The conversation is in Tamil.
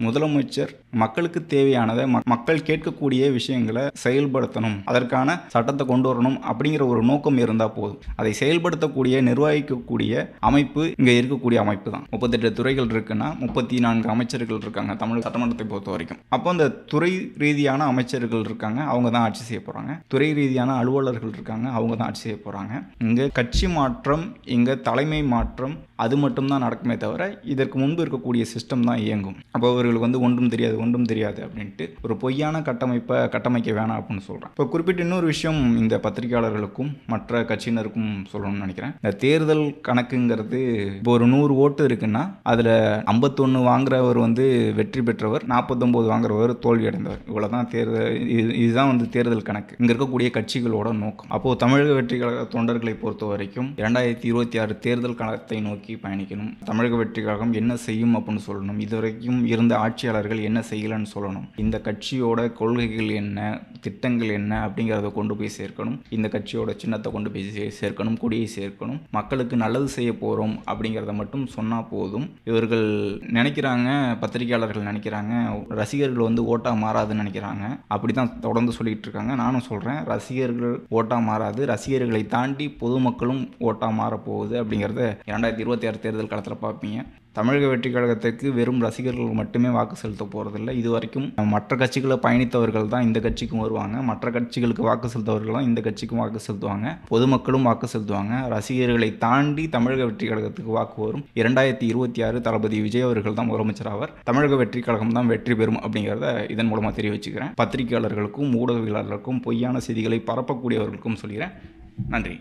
முதலமைச்சர் மக்களுக்கு தேவையானதை மக்கள் கேட்கக்கூடிய விஷயங்களை செயல்படுத்தணும், அதற்கான சட்டத்தை கொண்டு வரணும் அப்படிங்கிற ஒரு நோக்கம் இருந்தால் போதும். அதை செயல்படுத்தக்கூடிய நிர்வகிக்கக்கூடிய அமைப்பு இங்கே இருக்கக்கூடிய அமைப்பு தான். 38 துறைகள் இருக்குன்னா 34 அமைச்சர்கள் இருக்காங்க தமிழ் சட்டமன்றத்தை பொறுத்த வரைக்கும். அப்போ அந்த துறை ரீதியான அமைச்சர்கள் இருக்காங்க, அவங்க தான் ஆட்சி செய்ய போகிறாங்க. துறை ரீதியான அலுவலர்கள் இருக்காங்க, அவங்க தான் ஆட்சி செய்ய போகிறாங்க. இங்கே கட்சி மாற்றம், இங்கே தலைமை மாற்றம் அது மட்டும்தான் நடக்குமே தவிர இதற்கு முன்பு இருக்கக்கூடிய சிஸ்டம் தான் இயங்கும். அப்போ அவர்களுக்கு வந்து ஒன்றும் தெரியாது அப்படின்ட்டு ஒரு பொய்யான கட்டமைப்பை கட்டமைக்க வேணாம் அப்படின்னு சொல்கிறேன். இப்போ குறிப்பிட்ட இன்னொரு விஷயம் இந்த பத்திரிகையாளர்களுக்கும் மற்ற கட்சியினருக்கும் சொல்லணும்னு நினைக்கிறேன். இந்த தேர்தல் கணக்குங்கிறது இப்போ ஒரு 100 ஓட்டு இருக்குன்னா அதில் 51 வாங்குறவர் வந்து வெற்றி பெற்றவர், 49 வாங்குறவர் தோல்வி அடைந்தவர். இவ்வளோதான் தேர்தல். இதுதான் வந்து தேர்தல் கணக்கு. இங்கே இருக்கக்கூடிய கட்சிகளோட நோக்கம். அப்போது தமிழக வெற்றி கழக தொண்டர்களை பொறுத்த வரைக்கும் 2026 தேர்தல் களத்தை நோக்கி பயணிக்கணும். தமிழக வெற்றி கழகம் என்ன செய்யும் அப்படின்னு சொல்லணும். இதுவரைக்கும் இருந்த ஆட்சியாளர்கள் என்ன செய்யலன்னு சொல்லணும். இந்த கட்சியோட கொள்கைகள் என்ன, திட்டங்கள் என்ன அப்படிங்கிறத கொண்டு போய் சேர்க்கணும். இந்த கட்சியோட சின்னத்தை கொண்டு போய் சேர்க்கணும், கொடியை சேர்க்கணும். மக்களுக்கு நல்லது செய்ய போகிறோம் அப்படிங்கிறத மட்டும் சொன்னால் போதும். இவர்கள் நினைக்கிறாங்க, பத்திரிகையாளர்கள் நினைக்கிறாங்க, ரசிகர்கள் வந்து ஓட்டா மாறாதுன்னு நினைக்கிறாங்க. அப்படி தான் தொடர்ந்து சொல்லிட்டு இருக்காங்க. நானும் சொல்கிறேன், ரசிகர்கள் ஓட்டா மாறாது, ரசிகர்களை தாண்டி பொதுமக்களும் ஓட்டா மாறப்போகுது அப்படிங்கிறத 2026 தேர்தல் காலத்தில் பார்ப்பீங்க. தமிழக வெற்றி கழகத்துக்கு வெறும் ரசிகர்கள் மட்டுமே வாக்கு செலுத்த போகிறதில்ல. இது வரைக்கும் மற்ற கட்சிகளை பயணித்தவர்கள் தான் இந்த கட்சிக்கும் வருவாங்க. மற்ற கட்சிகளுக்கு வாக்கு செலுத்தவர்கள் தான் இந்த கட்சிக்கும் வாக்கு செலுத்துவாங்க. பொதுமக்களும் வாக்கு செலுத்துவாங்க. ரசிகர்களை தாண்டி தமிழக வெற்றி கழகத்துக்கு வாக்கு வரும். 2026 தளபதி விஜய் அவர்கள் தான் முதலமைச்சர் ஆவார். தமிழக வெற்றி கழகம் தான் வெற்றி பெறும் அப்படிங்கிறத இதன் மூலமாக தெரிவிச்சுக்கிறேன். பத்திரிகையாளர்களுக்கும் ஊடகவியலாளர்களுக்கும் பொய்யான செய்திகளை பரப்பக்கூடியவர்களுக்கும் சொல்கிறேன். நன்றி.